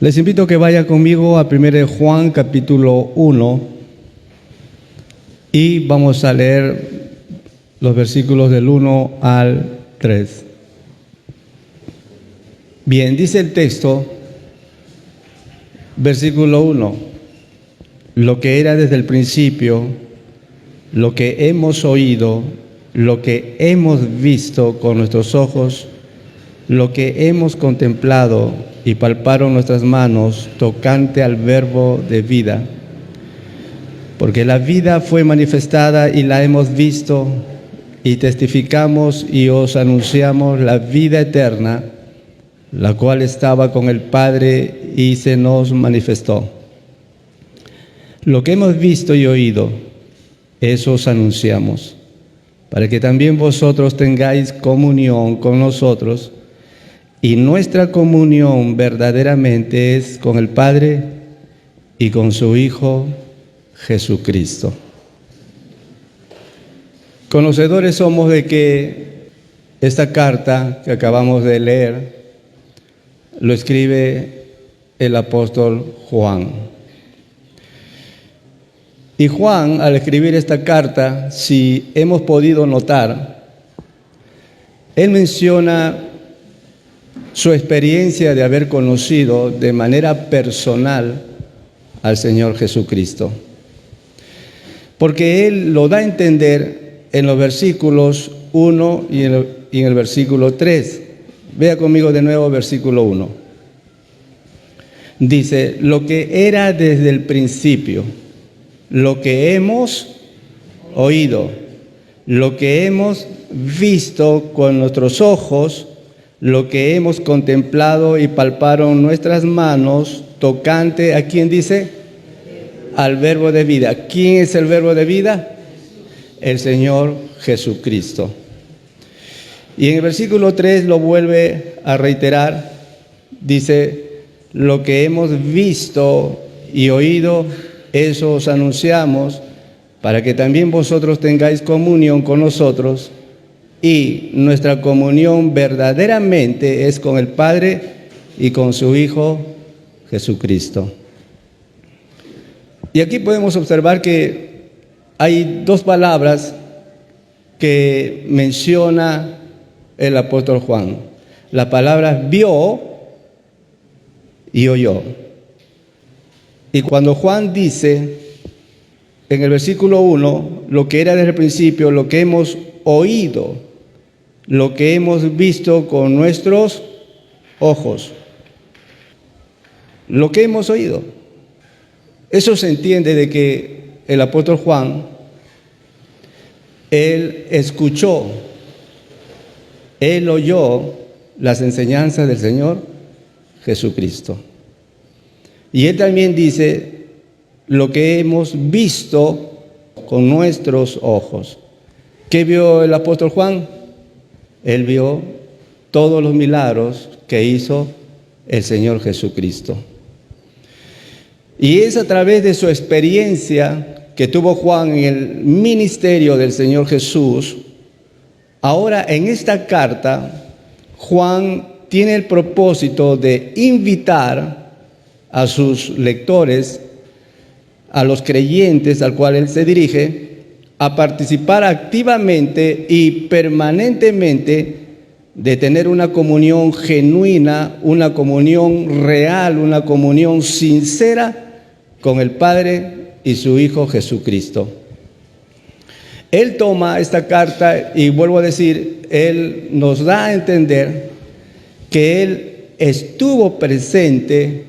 Les invito a que vayan conmigo a 1 Juan capítulo 1 y vamos a leer los versículos del 1 al 3. Bien, dice el texto, versículo 1, lo que era desde el principio, lo que hemos oído, lo que hemos visto con nuestros ojos, lo que hemos contemplado y palparon nuestras manos tocante al verbo de vida. Porque la vida fue manifestada y la hemos visto y testificamos y os anunciamos la vida eterna, la cual estaba con el Padre y se nos manifestó. Lo que hemos visto y oído, eso os anunciamos, para que también vosotros tengáis comunión con nosotros. Y nuestra comunión verdaderamente es con el Padre y con su Hijo Jesucristo. Conocedores somos de que esta carta que acabamos de leer lo escribe el apóstol Juan. Y Juan, al escribir esta carta, si hemos podido notar, él menciona su experiencia de haber conocido de manera personal al Señor Jesucristo. Porque Él lo da a entender en los versículos 1 y en el versículo 3. Vea conmigo de nuevo versículo 1. Dice, lo que era desde el principio, lo que hemos oído, lo que hemos visto con nuestros ojos, lo que hemos contemplado y palparon nuestras manos tocante, ¿a quién dice? Al verbo de vida. ¿Quién es el verbo de vida? El Señor Jesucristo. Y en el versículo 3 lo vuelve a reiterar, dice, lo que hemos visto y oído, eso os anunciamos, para que también vosotros tengáis comunión con nosotros. Y nuestra comunión verdaderamente es con el Padre y con su Hijo Jesucristo. Y aquí podemos observar que hay dos palabras que menciona el apóstol Juan. La palabra vio y oyó. Y cuando Juan dice en el versículo 1, lo que era desde el principio, lo que hemos oído, lo que hemos visto con nuestros ojos, lo que hemos oído. Eso se entiende de que el apóstol Juan, él escuchó, él oyó las enseñanzas del Señor Jesucristo. Y él también dice, lo que hemos visto con nuestros ojos. ¿Qué vio el apóstol Juan? Él vio todos los milagros que hizo el Señor Jesucristo. Y es a través de su experiencia que tuvo Juan en el ministerio del Señor Jesús. Ahora, en esta carta, Juan tiene el propósito de invitar a sus lectores, a los creyentes al cual él se dirige, a participar activamente y permanentemente de tener una comunión genuina, una comunión real, una comunión sincera con el Padre y su Hijo Jesucristo. Él toma esta carta y vuelvo a decir, él nos da a entender que él estuvo presente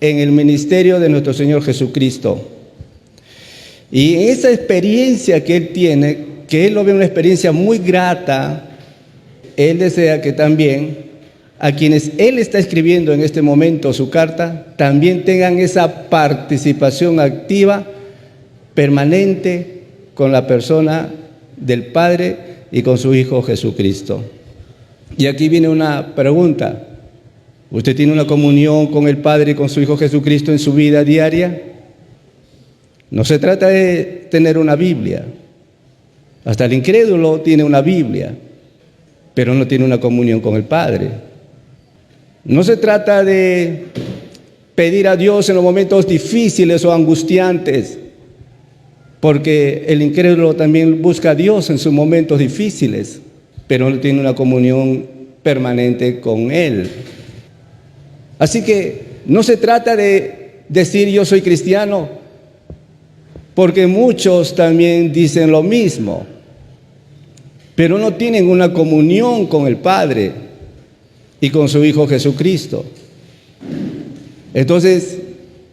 en el ministerio de nuestro Señor Jesucristo. Y en esa experiencia que él tiene, que él lo ve una experiencia muy grata, él desea que también a quienes él está escribiendo en este momento su carta, también tengan esa participación activa, permanente, con la persona del Padre y con su Hijo Jesucristo. Y aquí viene una pregunta. ¿Usted tiene una comunión con el Padre y con su Hijo Jesucristo en su vida diaria? No se trata de tener una Biblia. Hasta el incrédulo tiene una Biblia, pero no tiene una comunión con el Padre. No se trata de pedir a Dios en los momentos difíciles o angustiantes, porque el incrédulo también busca a Dios en sus momentos difíciles, pero no tiene una comunión permanente con Él. Así que no se trata de decir yo soy cristiano, porque muchos también dicen lo mismo, pero no tienen una comunión con el Padre y con su Hijo Jesucristo. Entonces,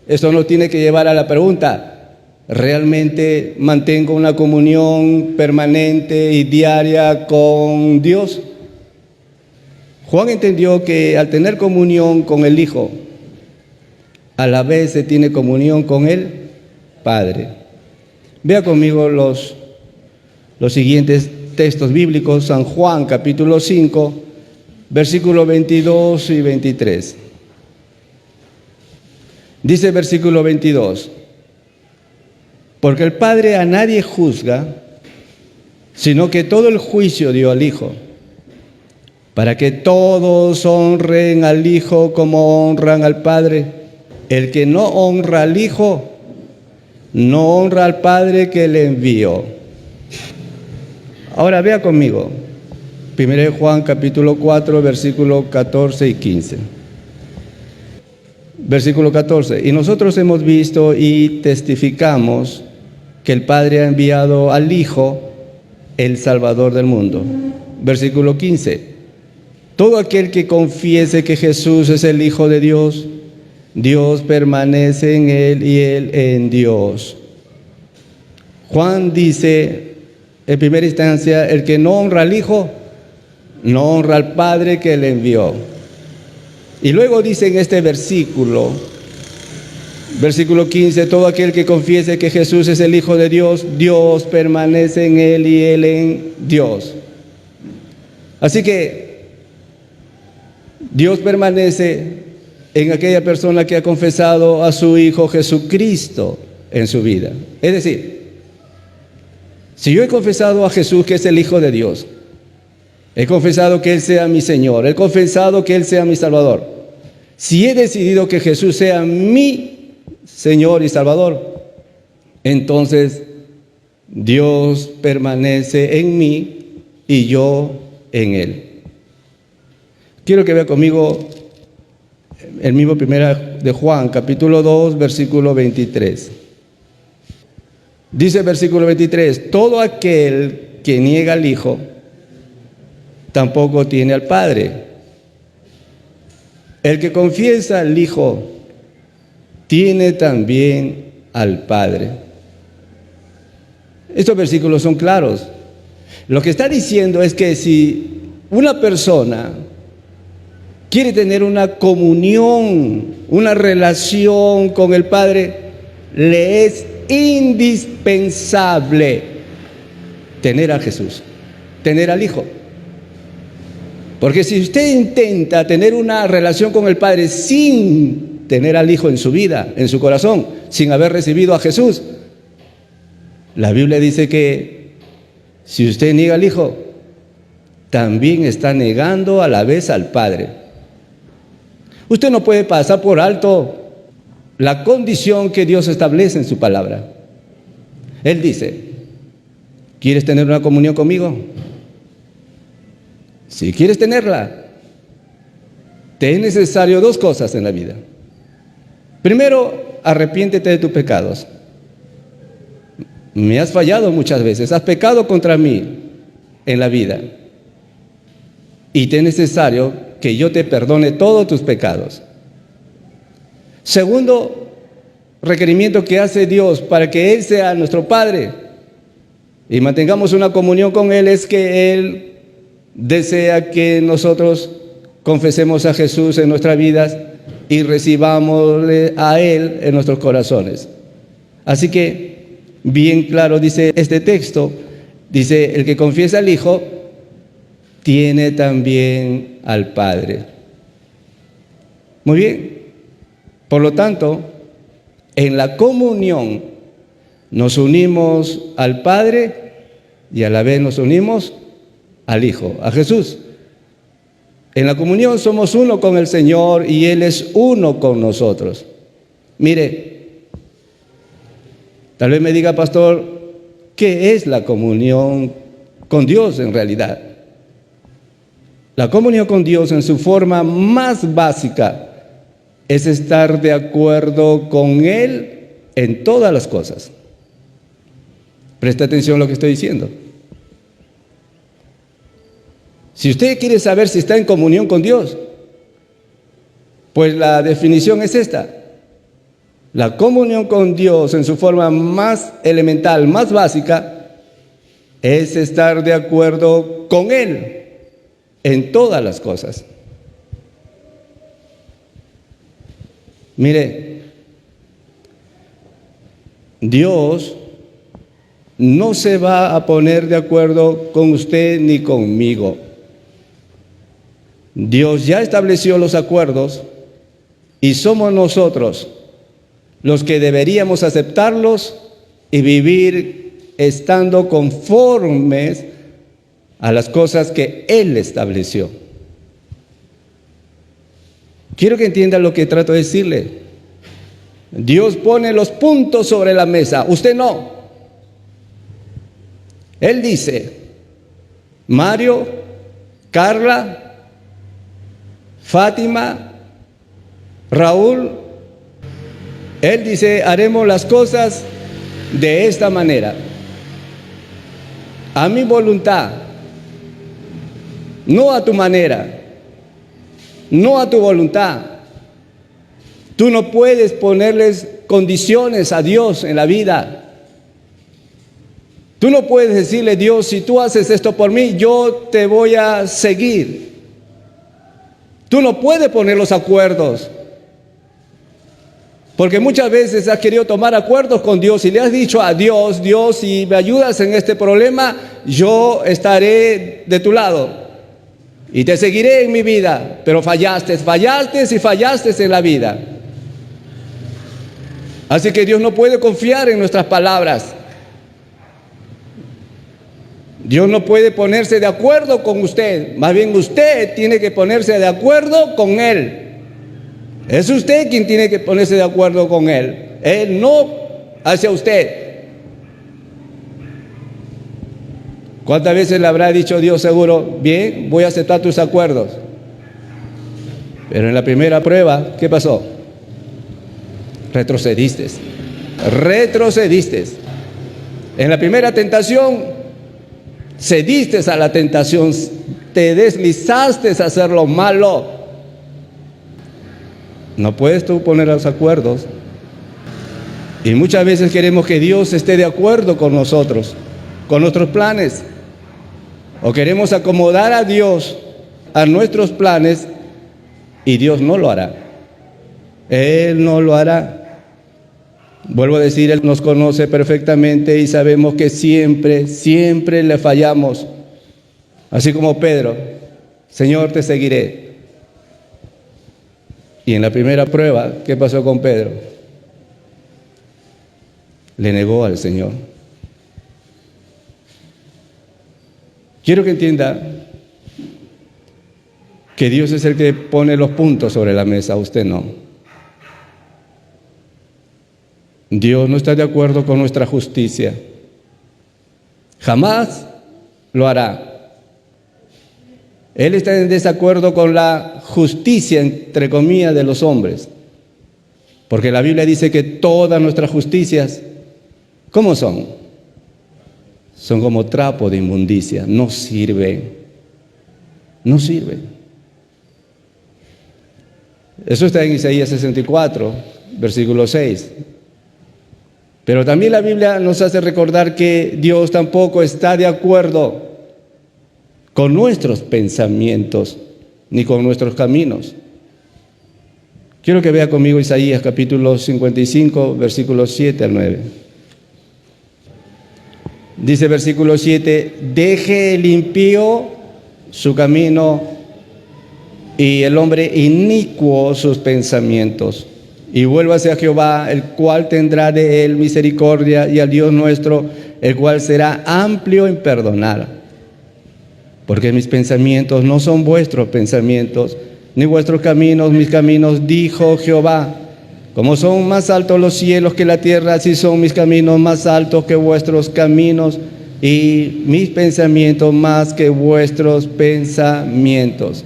esto nos tiene que llevar a la pregunta: ¿realmente mantengo una comunión permanente y diaria con Dios? Juan entendió que al tener comunión con el Hijo, a la vez se tiene comunión con el Padre. Vea conmigo los siguientes textos bíblicos. San Juan, capítulo 5, versículos 22 y 23. Dice el versículo 22: porque el Padre a nadie juzga, sino que todo el juicio dio al Hijo, para que todos honren al Hijo como honran al Padre. El que no honra al Hijo, no honra al Padre que le envió. Ahora vea conmigo, 1 Juan capítulo 4, versículos 14 y 15. Versículo 14: y nosotros hemos visto y testificamos que el Padre ha enviado al Hijo, el Salvador del mundo. Versículo 15: todo aquel que confiese que Jesús es el Hijo de Dios, Dios permanece en Él y Él en Dios. Juan dice, en primera instancia, el que no honra al Hijo, no honra al Padre que le envió. Y luego dice en este versículo 15, todo aquel que confiese que Jesús es el Hijo de Dios, Dios permanece en Él y Él en Dios. Así que Dios permanece en aquella persona que ha confesado a su Hijo Jesucristo en su vida. Es decir, si yo he confesado a Jesús que es el Hijo de Dios, he confesado que Él sea mi Señor, he confesado que Él sea mi Salvador, si he decidido que Jesús sea mi Señor y Salvador, entonces Dios permanece en mí y yo en Él. Quiero que vea conmigo el mismo primera de Juan, capítulo 2, versículo 23. Dice el versículo 23, todo aquel que niega al Hijo, tampoco tiene al Padre. El que confiesa al Hijo, tiene también al Padre. Estos versículos son claros. Lo que está diciendo es que si una persona quiere tener una comunión, una relación con el Padre, le es indispensable tener a Jesús, tener al Hijo. Porque si usted intenta tener una relación con el Padre sin tener al Hijo en su vida, en su corazón, sin haber recibido a Jesús, la Biblia dice que si usted niega al Hijo, también está negando a la vez al Padre. Usted no puede pasar por alto la condición que Dios establece en su palabra. Él dice, ¿quieres tener una comunión conmigo? Si quieres tenerla, te es necesario dos cosas en la vida. Primero, arrepiéntete de tus pecados. Me has fallado muchas veces, has pecado contra mí en la vida. Y te es necesario que yo te perdone todos tus pecados. Segundo requerimiento que hace Dios para que Él sea nuestro Padre y mantengamos una comunión con Él es que Él desea que nosotros confesemos a Jesús en nuestras vidas y recibamos a Él en nuestros corazones. Así que, bien claro dice este texto, dice, el que confiesa al Hijo, tiene también al Padre. Muy bien. Por lo tanto, en la comunión nos unimos al Padre y a la vez nos unimos al Hijo, a Jesús. En la comunión somos uno con el Señor y Él es uno con nosotros. Mire, tal vez me diga, pastor, ¿qué es la comunión con Dios en realidad? La comunión con Dios en su forma más básica es estar de acuerdo con Él en todas las cosas. Presta atención a lo que estoy diciendo. Si usted quiere saber si está en comunión con Dios, pues la definición es esta. La comunión con Dios en su forma más elemental, más básica, es estar de acuerdo con Él en todas las cosas. Mire, Dios no se va a poner de acuerdo con usted ni conmigo. Dios ya estableció los acuerdos y somos nosotros los que deberíamos aceptarlos y vivir estando conformes a las cosas que Él estableció. Quiero que entienda lo que trato de decirle. Dios pone los puntos sobre la mesa, usted no. Él dice, Mario, Carla, Fátima, Raúl, Él dice, haremos las cosas de esta manera, a mi voluntad, no a tu manera, no a tu voluntad. Tú no puedes ponerles condiciones a Dios en la vida. Tú no puedes decirle, Dios, si tú haces esto por mí, yo te voy a seguir. Tú no puedes poner los acuerdos. Porque muchas veces has querido tomar acuerdos con Dios y le has dicho a Dios, Dios, si me ayudas en este problema, yo estaré de tu lado y te seguiré en mi vida. Pero fallaste en la vida. Así que Dios no puede confiar en nuestras palabras. Dios no puede ponerse de acuerdo con usted. Más bien usted tiene que ponerse de acuerdo con Él. Es usted quien tiene que ponerse de acuerdo con Él. Él no hacia usted. ¿Cuántas veces le habrá dicho Dios seguro, bien, voy a aceptar tus acuerdos? Pero en la primera prueba, ¿qué pasó? Retrocediste. En la primera tentación, cediste a la tentación, te deslizaste a hacer lo malo. No puedes tú poner los acuerdos. Y muchas veces queremos que Dios esté de acuerdo con nosotros, con nuestros planes. O queremos acomodar a Dios a nuestros planes y Dios no lo hará. Él no lo hará. Vuelvo a decir, Él nos conoce perfectamente y sabemos que siempre le fallamos. Así como Pedro, Señor, te seguiré. Y en la primera prueba, ¿qué pasó con Pedro? Le negó al Señor. Quiero que entienda que Dios es el que pone los puntos sobre la mesa, usted no. Dios no está de acuerdo con nuestra justicia. Jamás lo hará. Él está en desacuerdo con la justicia, entre comillas, de los hombres. Porque la Biblia dice que todas nuestras justicias, ¿cómo son? Son como trapo de inmundicia, no sirven. No sirven. Eso está en Isaías 64, versículo 6. Pero también la Biblia nos hace recordar que Dios tampoco está de acuerdo con nuestros pensamientos ni con nuestros caminos. Quiero que vea conmigo Isaías capítulo 55, versículos 7 al 9. Dice versículo 7, deje el impío su camino y el hombre inicuo sus pensamientos. Y vuélvase a Jehová, el cual tendrá de él misericordia, y al Dios nuestro, el cual será amplio en perdonar. Porque mis pensamientos no son vuestros pensamientos, ni vuestros caminos mis caminos, dijo Jehová. Como son más altos los cielos que la tierra, así son mis caminos más altos que vuestros caminos y mis pensamientos más que vuestros pensamientos.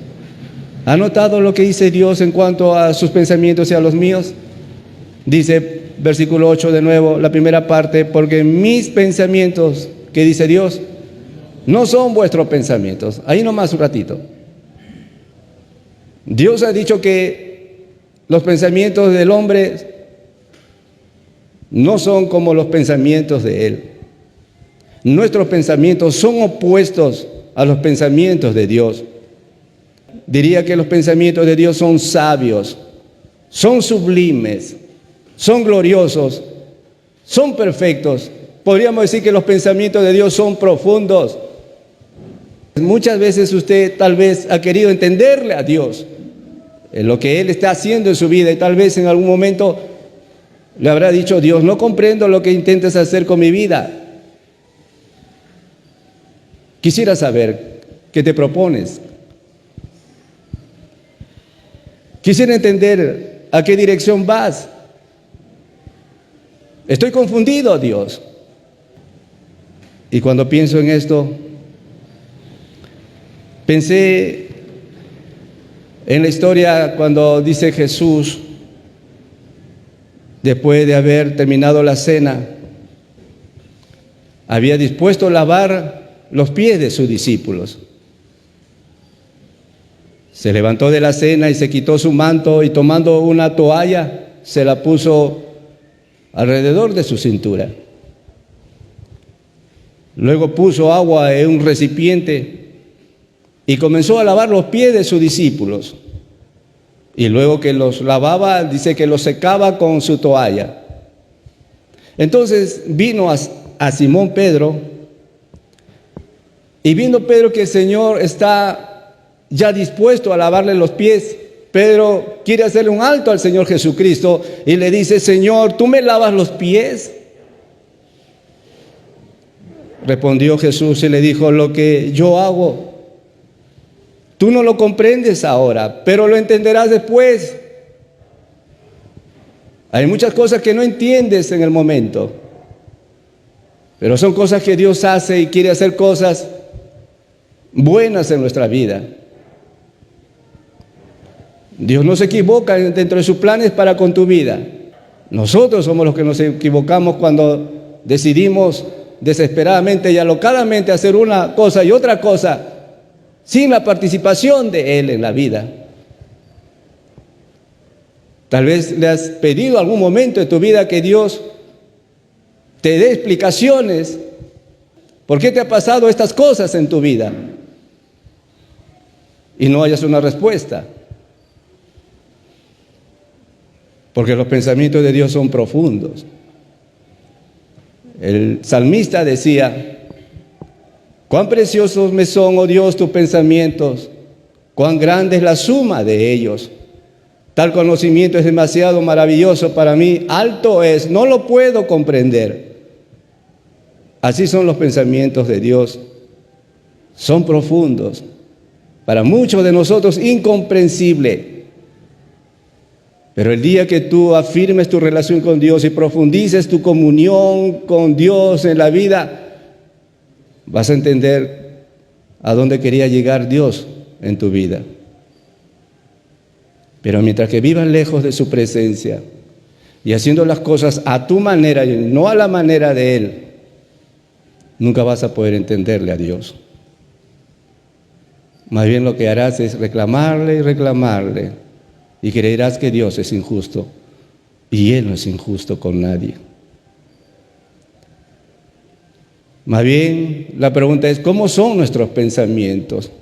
¿Ha notado lo que dice Dios en cuanto a sus pensamientos y a los míos? Dice, versículo 8 de nuevo, la primera parte, porque mis pensamientos, ¿qué dice Dios? No son vuestros pensamientos. Ahí nomás un ratito. Dios ha dicho que los pensamientos del hombre no son como los pensamientos de Él. Nuestros pensamientos son opuestos a los pensamientos de Dios. Diría que los pensamientos de Dios son sabios, son sublimes, son gloriosos, son perfectos. Podríamos decir que los pensamientos de Dios son profundos. Muchas veces usted tal vez ha querido entenderle a Dios en lo que Él está haciendo en su vida y tal vez en algún momento le habrá dicho: Dios, no comprendo lo que intentas hacer con mi vida. Quisiera saber qué te propones. Quisiera entender a qué dirección vas. Estoy confundido, Dios. Y cuando pienso en esto, pensé en la historia cuando dice Jesús, después de haber terminado la cena, había dispuesto a lavar los pies de sus discípulos. Se levantó de la cena y se quitó su manto y tomando una toalla se la puso alrededor de su cintura. Luego puso agua en un recipiente y comenzó a lavar los pies de sus discípulos. Y luego que los lavaba, dice que los secaba con su toalla. Entonces vino a Simón Pedro, y viendo Pedro que el Señor está ya dispuesto a lavarle los pies, Pedro quiere hacerle un alto al Señor Jesucristo y le dice: Señor, ¿tú me lavas los pies? Respondió Jesús y le dijo: lo que yo hago, tú no lo comprendes ahora, pero lo entenderás después. Hay muchas cosas que no entiendes en el momento, pero son cosas que Dios hace y quiere hacer cosas buenas en nuestra vida. Dios no se equivoca dentro de sus planes para con tu vida. Nosotros somos los que nos equivocamos cuando decidimos desesperadamente y alocadamente hacer una cosa y otra cosa sin la participación de Él en la vida. Tal vez le has pedido algún momento de tu vida que Dios te dé explicaciones. ¿Por qué te ha pasado estas cosas en tu vida? Y no hayas una respuesta. Porque los pensamientos de Dios son profundos. El salmista decía: cuán preciosos me son, oh Dios, tus pensamientos, cuán grande es la suma de ellos. Tal conocimiento es demasiado maravilloso para mí, alto es, no lo puedo comprender. Así son los pensamientos de Dios, son profundos, para muchos de nosotros incomprensible. Pero el día que tú afirmes tu relación con Dios y profundices tu comunión con Dios en la vida, vas a entender a dónde quería llegar Dios en tu vida. Pero mientras que vivas lejos de su presencia y haciendo las cosas a tu manera y no a la manera de Él, nunca vas a poder entenderle a Dios. Más bien lo que harás es reclamarle y reclamarle, y creerás que Dios es injusto, y Él no es injusto con nadie. Más bien, la pregunta es: ¿cómo son nuestros pensamientos?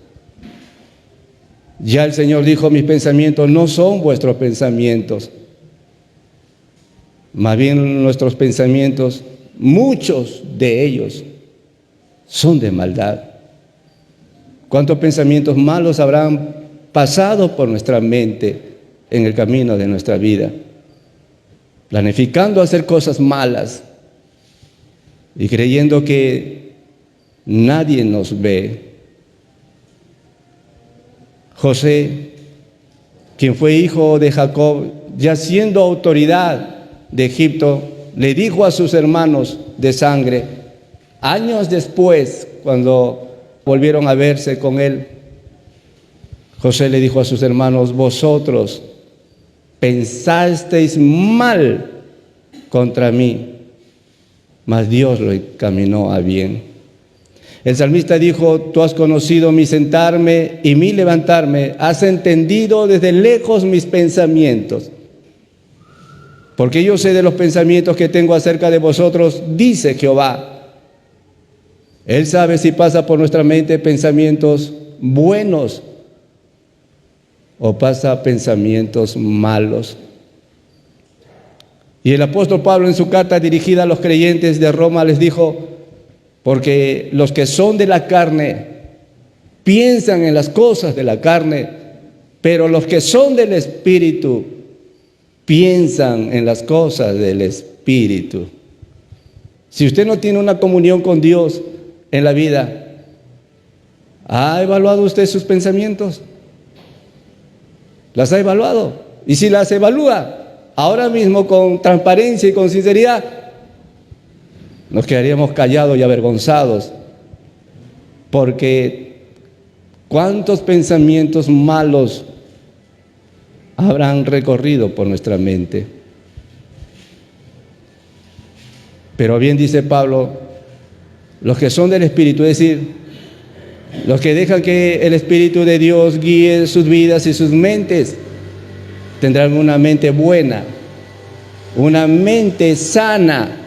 Ya el Señor dijo: mis pensamientos no son vuestros pensamientos. Más bien nuestros pensamientos, muchos de ellos, son de maldad. ¿Cuántos pensamientos malos habrán pasado por nuestra mente en el camino de nuestra vida? Planificando hacer cosas malas y creyendo que nadie nos ve. José, quien fue hijo de Jacob, ya siendo autoridad de Egipto, le dijo a sus hermanos de sangre, años después, cuando volvieron a verse con él, José le dijo a sus hermanos, vosotros pensasteis mal contra mí, mas Dios lo encaminó a bien. El salmista dijo, tú has conocido mi sentarme y mi levantarme, has entendido desde lejos mis pensamientos. Porque yo sé de los pensamientos que tengo acerca de vosotros, dice Jehová. Él sabe si pasa por nuestra mente pensamientos buenos o pasa pensamientos malos. Y el apóstol Pablo en su carta dirigida a los creyentes de Roma les dijo, porque los que son de la carne piensan en las cosas de la carne, pero los que son del Espíritu piensan en las cosas del Espíritu. Si usted no tiene una comunión con Dios en la vida, ¿ha evaluado usted sus pensamientos? ¿Las ha evaluado? Y si las evalúa ahora mismo con transparencia y con sinceridad, nos quedaríamos callados y avergonzados, porque ¿cuántos pensamientos malos habrán recorrido por nuestra mente? Pero bien dice Pablo, los que son del Espíritu, es decir, los que dejan que el Espíritu de Dios guíe sus vidas y sus mentes, tendrán una mente buena, una mente sana,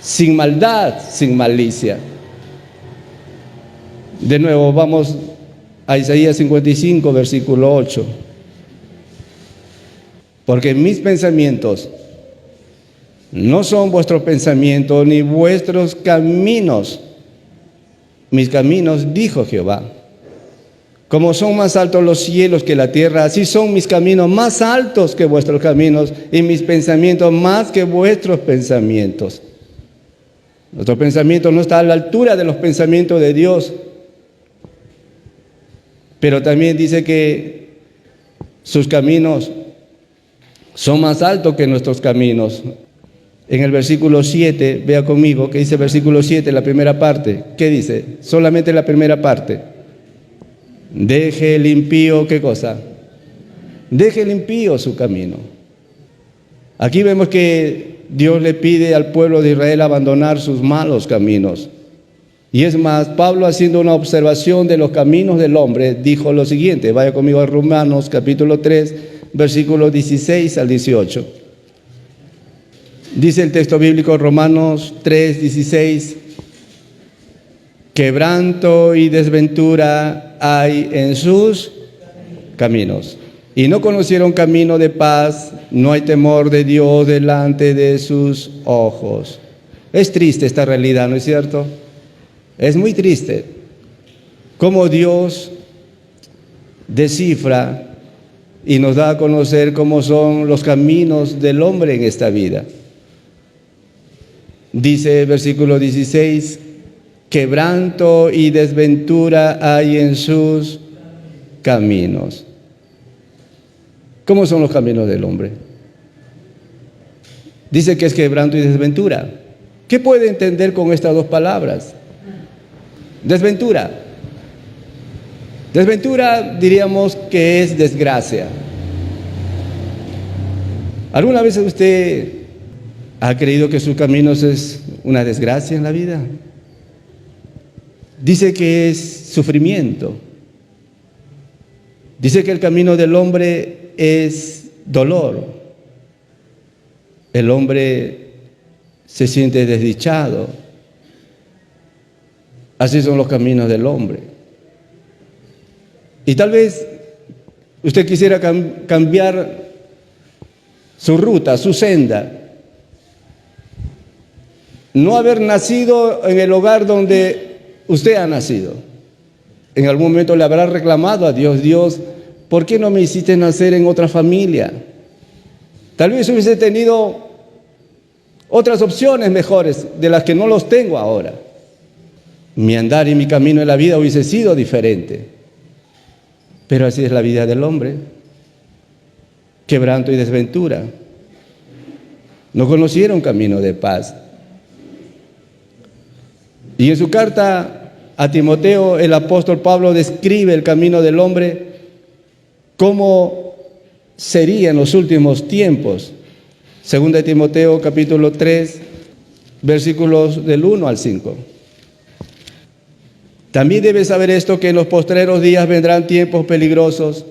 sin maldad, sin malicia. De nuevo, vamos a Isaías 55, versículo 8. Porque mis pensamientos no son vuestros pensamientos, ni vuestros caminos. Mis caminos, dijo Jehová. Como son más altos los cielos que la tierra, así son mis caminos más altos que vuestros caminos, y mis pensamientos más que vuestros pensamientos. Nuestro pensamiento no está a la altura de los pensamientos de Dios, pero también dice que sus caminos son más altos que nuestros caminos. En el versículo 7, vea conmigo, que dice el versículo 7, la primera parte. ¿Qué dice? Solamente la primera parte. Deje el impío, ¿qué cosa? Deje el impío su camino. Aquí vemos que Dios le pide al pueblo de Israel abandonar sus malos caminos. Y es más, Pablo, haciendo una observación de los caminos del hombre, dijo lo siguiente. Vaya conmigo a Romanos capítulo 3, versículos 16 al 18. Dice el texto bíblico, Romanos 3, 16, quebranto y desventura hay en sus caminos, y no conocieron camino de paz, no hay temor de Dios delante de sus ojos. Es triste esta realidad, ¿no es cierto? Es muy triste cómo Dios descifra y nos da a conocer cómo son los caminos del hombre en esta vida. Dice el versículo 16, quebranto y desventura hay en sus caminos. ¿Cómo son los caminos del hombre? Dice que es quebranto y desventura. ¿Qué puede entender con estas dos palabras? Desventura. Desventura diríamos que es desgracia. ¿Alguna vez usted ha creído que sus caminos es una desgracia en la vida? Dice que es sufrimiento. Dice que el camino del hombre es dolor. El hombre se siente desdichado. Así son los caminos del hombre. Y tal vez usted quisiera cambiar su ruta, su senda. No haber nacido en el hogar donde usted ha nacido. En algún momento le habrá reclamado a Dios, Dios, ¿por qué no me hiciste nacer en otra familia? Tal vez hubiese tenido otras opciones mejores de las que no los tengo ahora. Mi andar y mi camino en la vida hubiese sido diferente. Pero así es la vida del hombre. quebranto y desventura. No conocieron camino de paz. Y en su carta a Timoteo, el apóstol Pablo describe el camino del hombre, cómo sería en los últimos tiempos. Segunda de Timoteo, capítulo 3, versículos del 1 al 5. También debes saber esto, que en los postreros días vendrán tiempos peligrosos,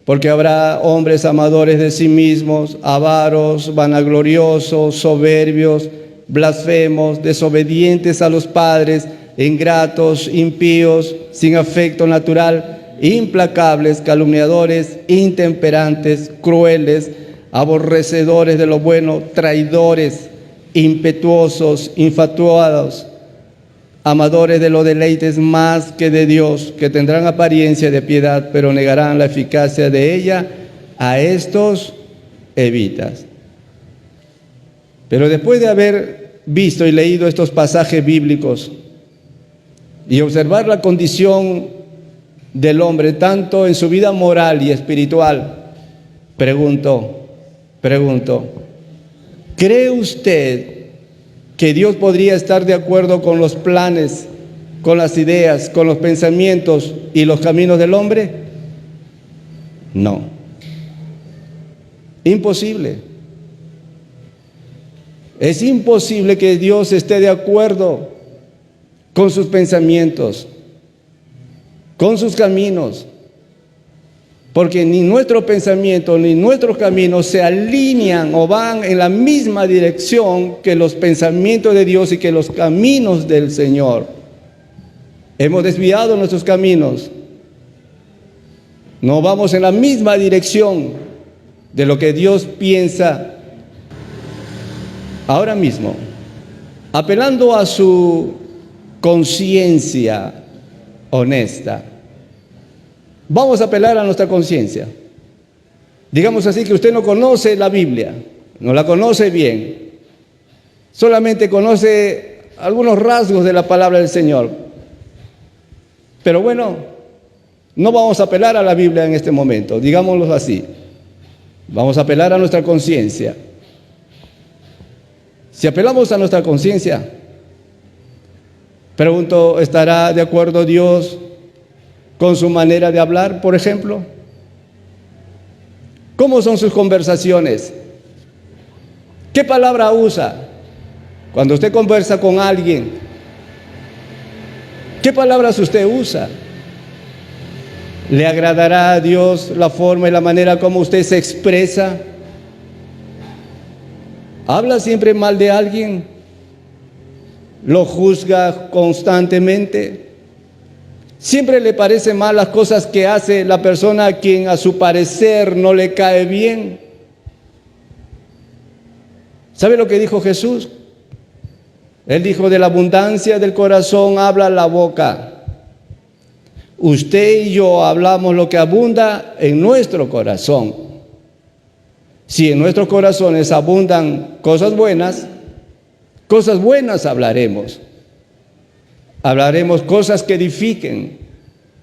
porque habrá hombres amadores de sí mismos, avaros, vanagloriosos, soberbios, blasfemos, desobedientes a los padres, ingratos, impíos, sin afecto natural, implacables, calumniadores, intemperantes, crueles, aborrecedores de lo bueno, traidores, impetuosos, infatuados, amadores de los deleites más que de Dios, que tendrán apariencia de piedad, pero negarán la eficacia de ella. A estos evitas. Pero después de haber visto y leído estos pasajes bíblicos y observar la condición del hombre, tanto en su vida moral y espiritual, pregunto, ¿cree usted que Dios podría estar de acuerdo con los planes, con las ideas, con los pensamientos y los caminos del hombre? No. Imposible. Es imposible que Dios esté de acuerdo con sus pensamientos, con sus caminos, porque ni nuestro pensamiento ni nuestros caminos se alinean o van en la misma dirección que los pensamientos de Dios y que los caminos del Señor. Hemos desviado nuestros caminos. No vamos en la misma dirección de lo que Dios piensa. Ahora mismo, apelando a su conciencia honesta, vamos a apelar a nuestra conciencia. Digamos así que usted no conoce la Biblia, no la conoce bien, solamente conoce algunos rasgos de la palabra del Señor. Pero bueno, no vamos a apelar a la Biblia en este momento, digámoslo así. Vamos a apelar a nuestra conciencia. Si apelamos a nuestra conciencia, pregunto, ¿estará de acuerdo Dios con su manera de hablar, por ejemplo? ¿Cómo son sus conversaciones? ¿Qué palabra usa? Cuando usted conversa con alguien, ¿qué palabras usted usa? ¿Le agradará a Dios la forma y la manera como usted se expresa? ¿Habla siempre mal de alguien? ¿Lo juzga constantemente? ¿Siempre le parecen mal las cosas que hace la persona a quien a su parecer no le cae bien? ¿Sabe lo que dijo Jesús? Él dijo, de la abundancia del corazón habla la boca. Usted y yo hablamos lo que abunda en nuestro corazón. Si en nuestros corazones abundan cosas buenas hablaremos. Hablaremos cosas que edifiquen,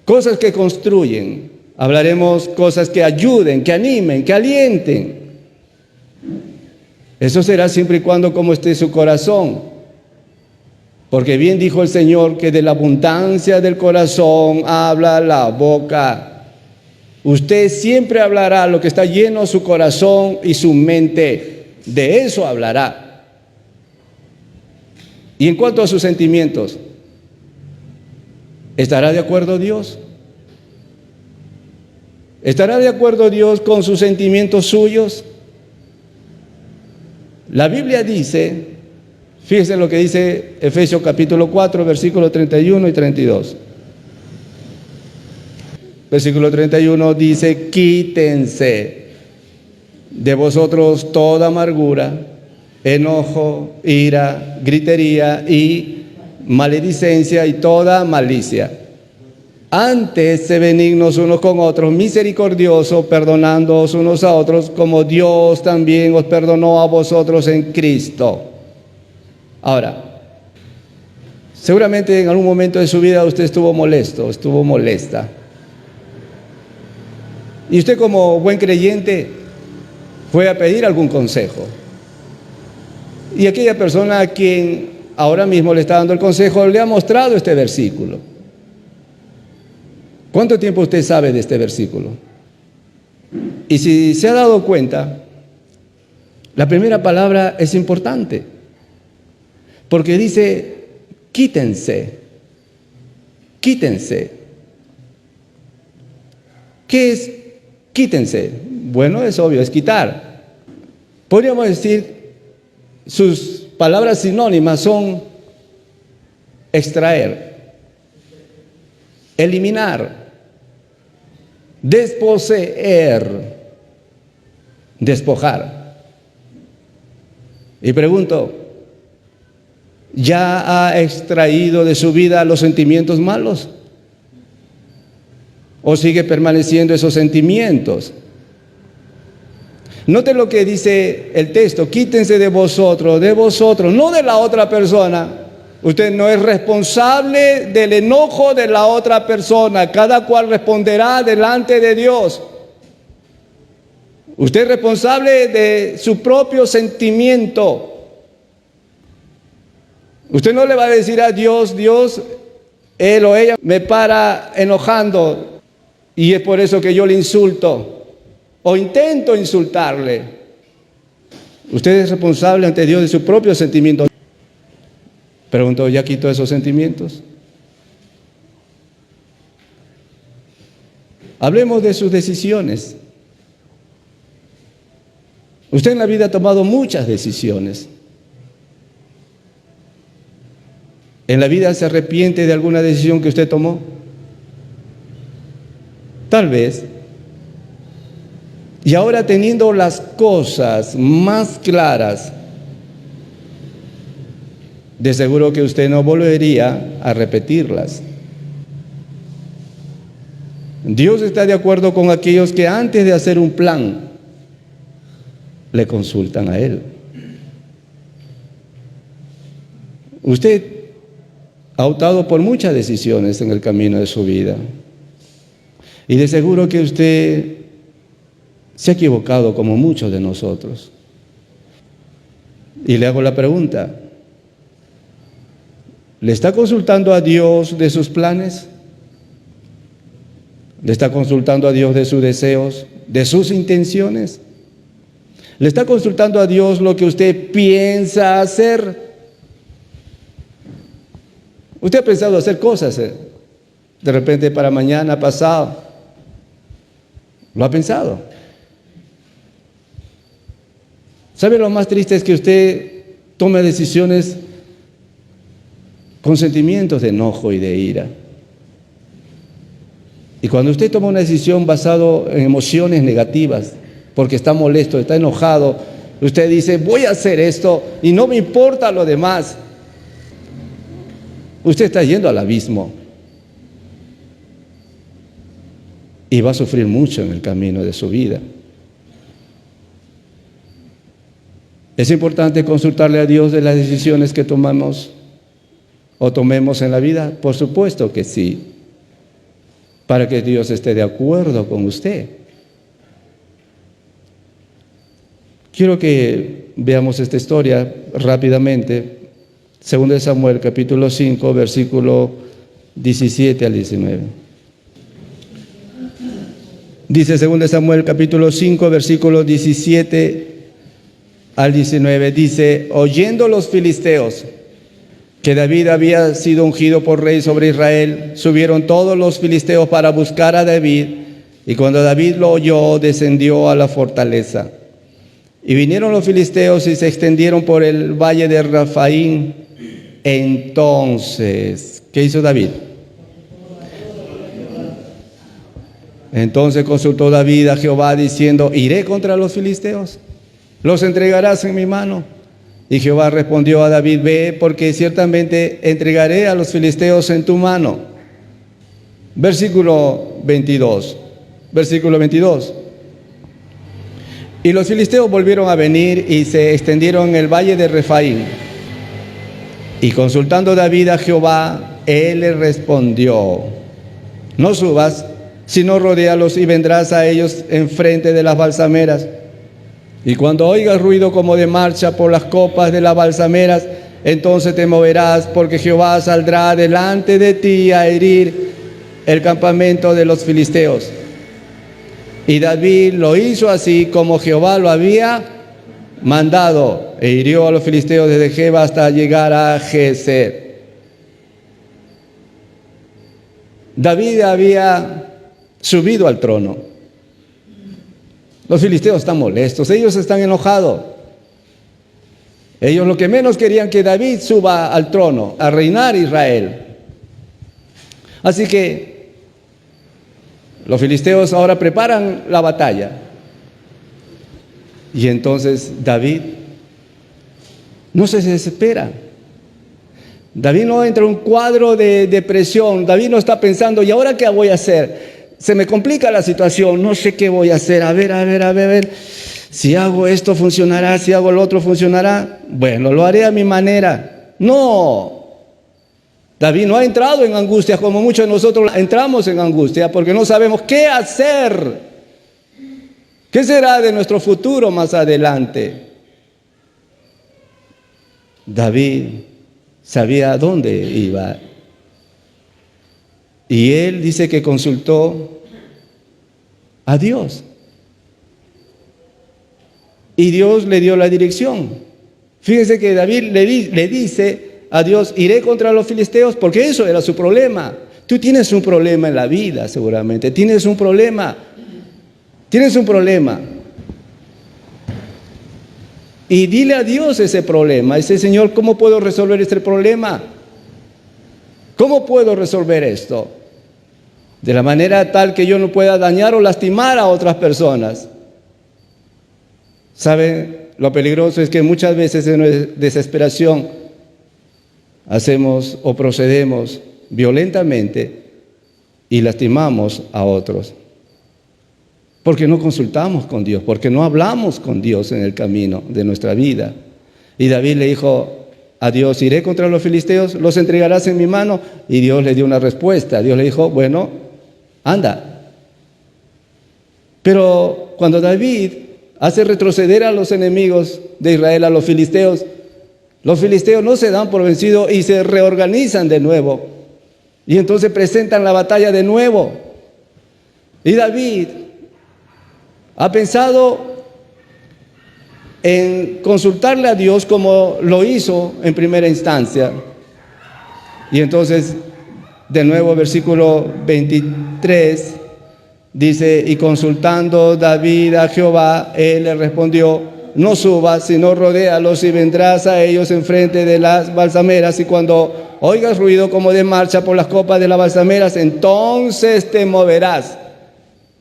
cosas que construyen. Hablaremos cosas que ayuden, que animen, que alienten. Eso será siempre y cuando como esté su corazón. Porque bien dijo el Señor que de la abundancia del corazón habla la boca. Usted siempre hablará lo que está lleno su corazón y su mente. De eso hablará. Y en cuanto a sus sentimientos, ¿estará de acuerdo Dios? ¿Estará de acuerdo Dios con sus sentimientos suyos? La Biblia dice, fíjese lo que dice Efesios capítulo 4, versículos 31 y 32. Versículo 31 dice, quítense de vosotros toda amargura, enojo, ira, gritería y maledicencia y toda malicia. Antes, sed benignos unos con otros, misericordiosos, perdonándoos unos a otros, como Dios también os perdonó a vosotros en Cristo. Ahora, seguramente en algún momento de su vida usted estuvo molesto, estuvo molesta. Y usted como buen creyente fue a pedir algún consejo. Y aquella persona a quien ahora mismo le está dando el consejo le ha mostrado este versículo. ¿Cuánto tiempo usted sabe de este versículo? Y si se ha dado cuenta, la primera palabra es importante, porque dice, quítense, quítense. ¿Qué es quítense? Bueno, es obvio, es quitar. Podríamos decir, sus palabras sinónimas son extraer, eliminar, desposeer, despojar. Y pregunto, ¿ya ha extraído de su vida los sentimientos malos? ¿O sigue permaneciendo esos sentimientos? Note lo que dice el texto, quítense de vosotros, no de la otra persona. Usted no es responsable del enojo de la otra persona, cada cual responderá delante de Dios. Usted es responsable de su propio sentimiento. Usted no le va a decir a Dios, Dios, él o ella me para enojando y es por eso que yo le insulto o intento insultarle. Usted es responsable ante Dios de su propio sentimiento. Pregunto, ¿ya quitó esos sentimientos? Hablemos de sus decisiones. Usted en la vida ha tomado muchas decisiones. ¿En la vida se arrepiente de alguna decisión que usted tomó? Tal vez. Y ahora, teniendo las cosas más claras, de seguro que usted no volvería a repetirlas. Dios está de acuerdo con aquellos que antes de hacer un plan le consultan a Él. Usted ha optado por muchas decisiones en el camino de su vida y de seguro que usted se ha equivocado como muchos de nosotros. Y le hago la pregunta, ¿le está consultando a Dios de sus planes? ¿Le está consultando a Dios de sus deseos, de sus intenciones? ¿Le está consultando a Dios lo que usted piensa hacer? Usted ha pensado hacer cosas, de repente para mañana, pasado. ¿Lo ha pensado? ¿Sabe lo más triste? Es que usted tome decisiones con sentimientos de enojo y de ira. Y cuando usted toma una decisión basada en emociones negativas, porque está molesto, está enojado, usted dice, voy a hacer esto y no me importa lo demás. Usted está yendo al abismo y va a sufrir mucho en el camino de su vida. ¿Es importante consultarle a Dios de las decisiones que tomamos o tomemos en la vida? Por supuesto que sí, para que Dios esté de acuerdo con usted. Quiero que veamos esta historia rápidamente. 2 Samuel, capítulo 5, versículo 17 al 19. Dice 2 Samuel, capítulo 5, versículo 17 al 19. Dice, oyendo los filisteos que David había sido ungido por rey sobre Israel, subieron todos los filisteos para buscar a David, y cuando David lo oyó, descendió a la fortaleza. Y vinieron los filisteos y se extendieron por el valle de Rafaín. Entonces, ¿qué hizo David? Entonces consultó David a Jehová diciendo, ¿iré contra los filisteos? ¿Los entregarás en mi mano? Y Jehová respondió a David, ve, porque ciertamente entregaré a los filisteos en tu mano. Versículo 22. Y los filisteos volvieron a venir y se extendieron en el valle de Refaín. Y consultando David a Jehová, él le respondió, no subas, sino rodéalos y vendrás a ellos enfrente de las balsameras. Y cuando oigas ruido como de marcha por las copas de las balsameras, entonces te moverás, porque Jehová saldrá delante de ti a herir el campamento de los filisteos. Y David lo hizo así como Jehová lo había mandado, e hirió a los filisteos desde Geba hasta llegar a Geser. David había subido al trono. Los filisteos están molestos, ellos están enojados. Ellos lo que menos querían que David suba al trono, a reinar Israel. Así que los filisteos ahora preparan la batalla. Y entonces David no se desespera. David no entra en un cuadro de depresión. David no está pensando, ¿y ahora qué voy a hacer? Se me complica la situación, no sé qué voy a hacer. A ver. Si hago esto funcionará, si hago lo otro funcionará. Bueno, lo haré a mi manera. No. David no ha entrado en angustia como muchos de nosotros entramos en angustia porque no sabemos qué hacer. ¿Qué será de nuestro futuro más adelante? David sabía a dónde iba. Y él dice que consultó a Dios. Y Dios le dio la dirección. Fíjense que David le dice a Dios, iré contra los filisteos, porque eso era su problema. Tú tienes un problema en la vida, seguramente. Tienes un problema. Y dile a Dios ese problema. Dice, Señor, ¿cómo puedo resolver este problema? ¿Cómo puedo resolver esto? De la manera tal que yo no pueda dañar o lastimar a otras personas. ¿Saben? Lo peligroso es que muchas veces en desesperación hacemos o procedemos violentamente y lastimamos a otros. Porque no consultamos con Dios, porque no hablamos con Dios en el camino de nuestra vida. Y David le dijo a Dios, iré contra los filisteos, los entregarás en mi mano. Y Dios le dio una respuesta. Dios le dijo, bueno, anda. Pero cuando David hace retroceder a los enemigos de Israel, a los filisteos no se dan por vencidos y se reorganizan de nuevo. Y entonces presentan la batalla de nuevo. Y David ha pensado en consultarle a Dios como lo hizo en primera instancia. Y entonces, de nuevo, versículo 23, dice, y consultando David a Jehová, él le respondió, no subas, sino rodéalos y vendrás a ellos enfrente de las balsameras, y cuando oigas ruido como de marcha por las copas de las balsameras, entonces te moverás,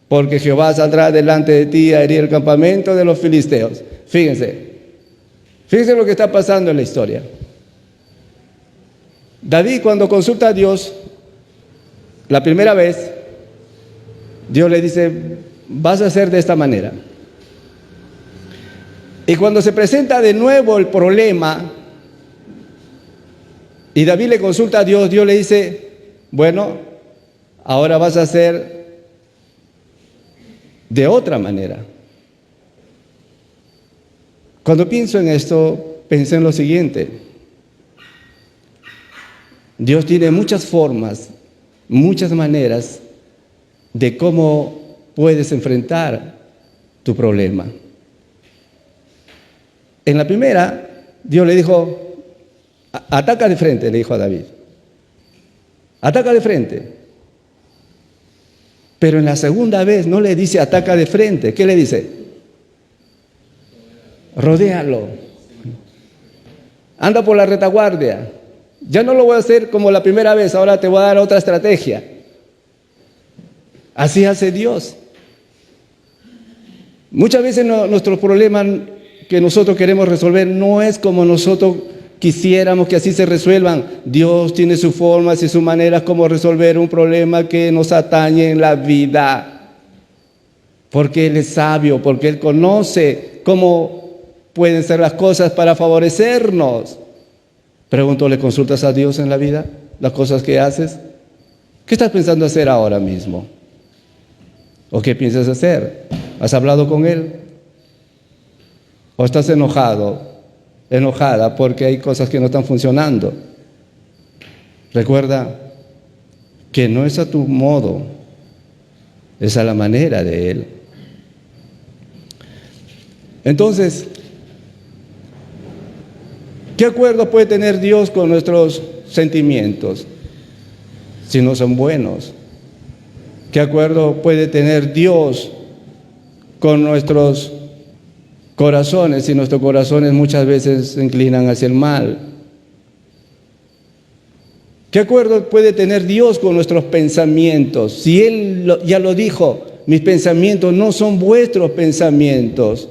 porque Jehová saldrá delante de ti a herir el campamento de los filisteos. Fíjense lo que está pasando en la historia. David, cuando consulta a Dios la primera vez, Dios le dice, vas a hacer de esta manera. Y cuando se presenta de nuevo el problema y David le consulta a Dios, Dios le dice, bueno, ahora vas a hacer de otra manera. Cuando pienso en esto, pensé en lo siguiente. Dios tiene muchas formas, muchas maneras de cómo puedes enfrentar tu problema. En la primera, Dios le dijo, ataca de frente, le dijo a David. Ataca de frente. Pero en la segunda vez no le dice ataca de frente. ¿Qué le dice? Rodéalo. Anda por la retaguardia. Ya no lo voy a hacer como la primera vez, ahora te voy a dar otra estrategia. Así hace Dios. Muchas veces nuestros problemas que nosotros queremos resolver no es como nosotros quisiéramos que así se resuelvan. Dios tiene sus formas y sus maneras como resolver un problema que nos atañe en la vida. Porque Él es sabio, porque Él conoce cómo pueden ser las cosas para favorecernos. Pregunto, ¿le consultas a Dios en la vida? ¿Las cosas que haces? ¿Qué estás pensando hacer ahora mismo? ¿O qué piensas hacer? ¿Has hablado con Él? o estás enojado, enojada porque hay cosas que no están funcionando. Recuerda que no es a tu modo, es a la manera de Él. Entonces, ¿qué acuerdo puede tener Dios con nuestros sentimientos si no son buenos? ¿Qué acuerdo puede tener Dios con nuestros corazones si nuestros corazones muchas veces se inclinan hacia el mal? ¿Qué acuerdo puede tener Dios con nuestros pensamientos? Si Él ya lo dijo, mis pensamientos no son vuestros pensamientos.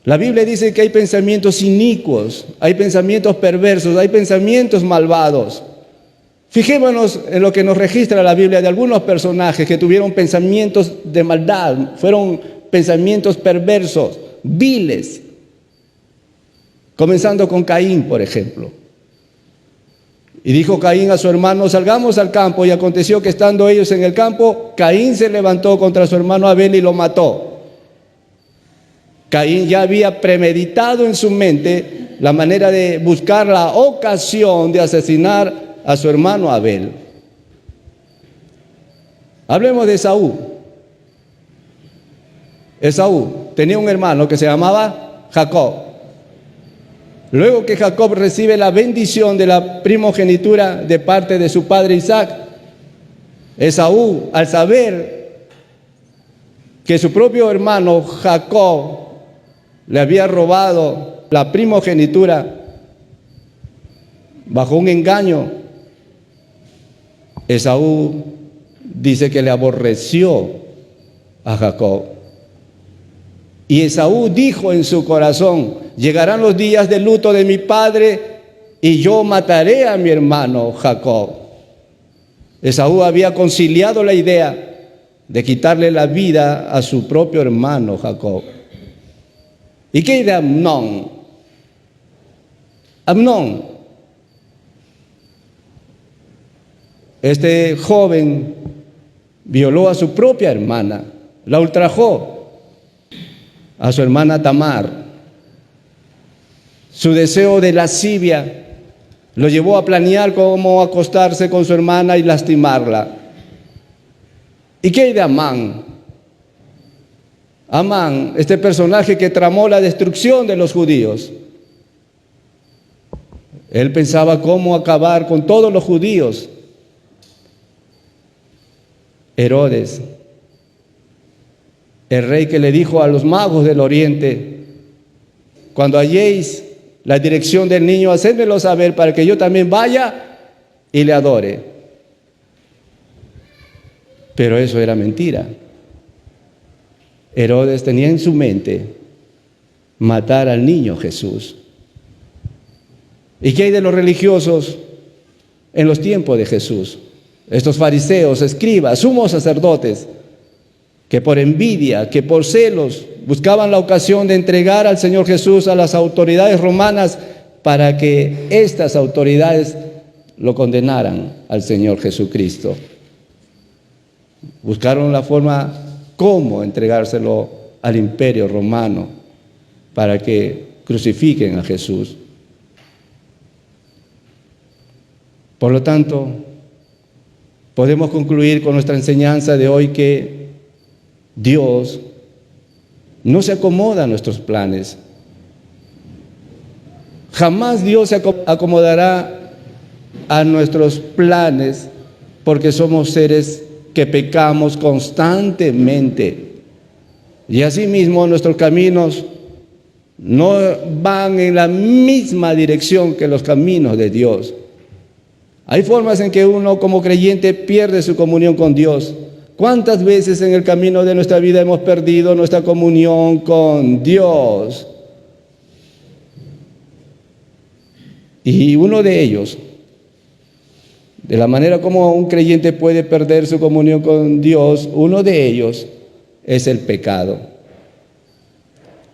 La Biblia dice que hay pensamientos inicuos, hay pensamientos perversos, hay pensamientos malvados. Fijémonos en lo que nos registra la Biblia de algunos personajes que tuvieron pensamientos de maldad, fueron pensamientos perversos, viles. Comenzando con Caín, por ejemplo. Y dijo Caín a su hermano, salgamos al campo, y aconteció que estando ellos en el campo, Caín se levantó contra su hermano Abel y lo mató. Caín ya había premeditado en su mente la manera de buscar la ocasión de asesinar a su hermano Abel. Hablemos de Esaú. Esaú tenía un hermano que se llamaba Jacob. Luego que Jacob recibe la bendición de la primogenitura de parte de su padre Isaac, Esaú, al saber que su propio hermano Jacob le había robado la primogenitura bajo un engaño, Esaú dice que le aborreció a Jacob. Y Esaú dijo en su corazón, llegarán los días de luto de mi padre y yo mataré a mi hermano Jacob. Esaú había conciliado la idea de quitarle la vida a su propio hermano Jacob. ¿Y qué hay de Amnón? Amnón, este joven violó a su propia hermana, la ultrajó, a su hermana Tamar. Su deseo de lascivia lo llevó a planear cómo acostarse con su hermana y lastimarla. ¿Y qué hay de Amán? Amán, este personaje que tramó la destrucción de los judíos. Él pensaba cómo acabar con todos los judíos. Herodes, el rey que le dijo a los magos del oriente, cuando halléis la dirección del niño, hacédmelo saber para que yo también vaya y le adore. Pero eso era mentira. Herodes tenía en su mente matar al niño Jesús. ¿Y qué hay de los religiosos en los tiempos de Jesús? Estos fariseos, escribas, sumos sacerdotes, que por envidia, que por celos, buscaban la ocasión de entregar al Señor Jesús a las autoridades romanas para que estas autoridades lo condenaran al Señor Jesucristo. Buscaron la forma cómo entregárselo al imperio romano para que crucifiquen a Jesús. Por lo tanto, podemos concluir con nuestra enseñanza de hoy que Dios no se acomoda a nuestros planes. Jamás Dios se acomodará a nuestros planes porque somos seres que pecamos constantemente. Y asimismo nuestros caminos no van en la misma dirección que los caminos de Dios. Hay formas en que uno como creyente pierde su comunión con Dios. ¿Cuántas veces en el camino de nuestra vida hemos perdido nuestra comunión con Dios? Y uno de ellos, de la manera como un creyente puede perder su comunión con Dios, uno de ellos es el pecado.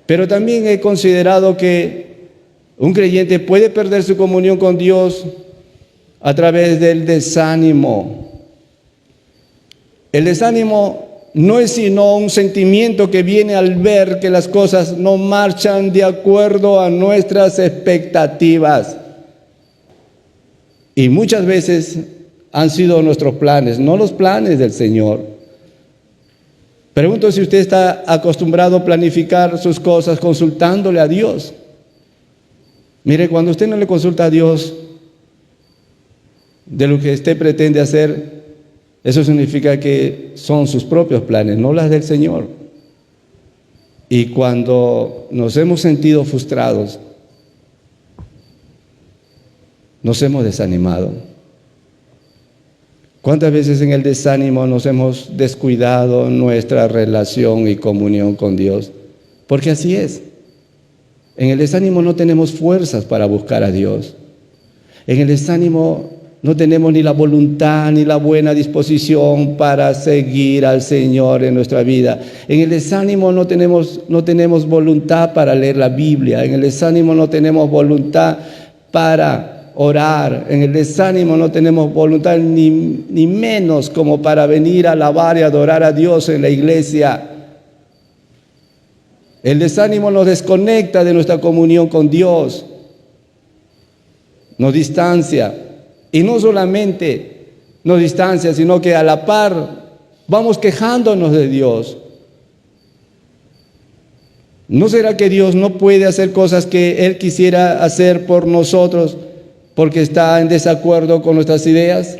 Pero también he considerado que un creyente puede perder su comunión con Dios a través del desánimo. El desánimo no es sino un sentimiento que viene al ver que las cosas no marchan de acuerdo a nuestras expectativas. Y muchas veces han sido nuestros planes, no los planes del Señor. Pregunto si usted está acostumbrado a planificar sus cosas consultándole a Dios. Mire, cuando usted no le consulta a Dios de lo que usted pretende hacer, eso significa que son sus propios planes, no las del Señor. Y cuando nos hemos sentido frustrados, nos hemos desanimado. ¿Cuántas veces en el desánimo nos hemos descuidado nuestra relación y comunión con Dios? Porque así es. En el desánimo no tenemos fuerzas para buscar a Dios. En el desánimo no tenemos ni la voluntad ni la buena disposición para seguir al Señor en nuestra vida. En el desánimo no tenemos voluntad para leer la Biblia. En el desánimo no tenemos voluntad para orar. En el desánimo no tenemos voluntad ni menos como para venir a alabar y adorar a Dios en la iglesia. El desánimo nos desconecta de nuestra comunión con Dios, nos distancia. Y no solamente nos distancia, sino que a la par vamos quejándonos de Dios. ¿No será que Dios no puede hacer cosas que Él quisiera hacer por nosotros porque está en desacuerdo con nuestras ideas?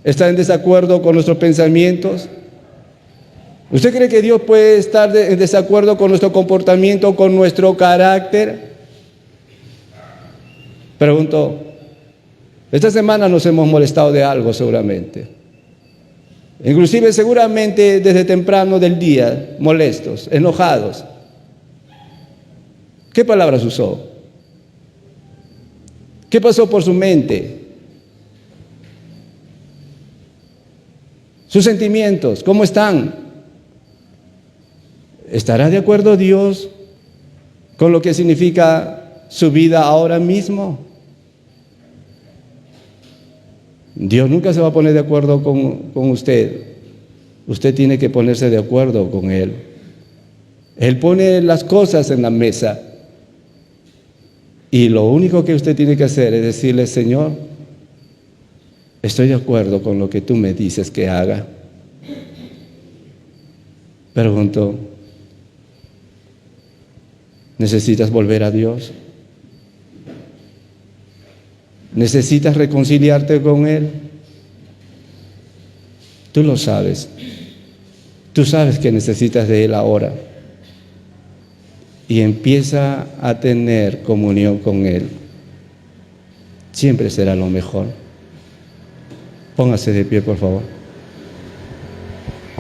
¿Está en desacuerdo con nuestros pensamientos? ¿Usted cree que Dios puede estar en desacuerdo con nuestro comportamiento, con nuestro carácter? Pregunto, esta semana nos hemos molestado de algo seguramente. Inclusive seguramente desde temprano del día, molestos, enojados. ¿Qué palabras usó? ¿Qué pasó por su mente? ¿Sus sentimientos cómo están? ¿Estará de acuerdo Dios con lo que significa su vida ahora mismo? Dios nunca se va a poner de acuerdo con usted. Usted tiene que ponerse de acuerdo con Él. Él pone las cosas en la mesa. Y lo único que usted tiene que hacer es decirle, Señor, estoy de acuerdo con lo que tú me dices que haga. Pregunto, ¿necesitas volver a Dios? ¿Necesitas reconciliarte con Él? Tú lo sabes. Tú sabes que necesitas de Él ahora. Y empieza a tener comunión con Él. Siempre será lo mejor. Póngase de pie, por favor.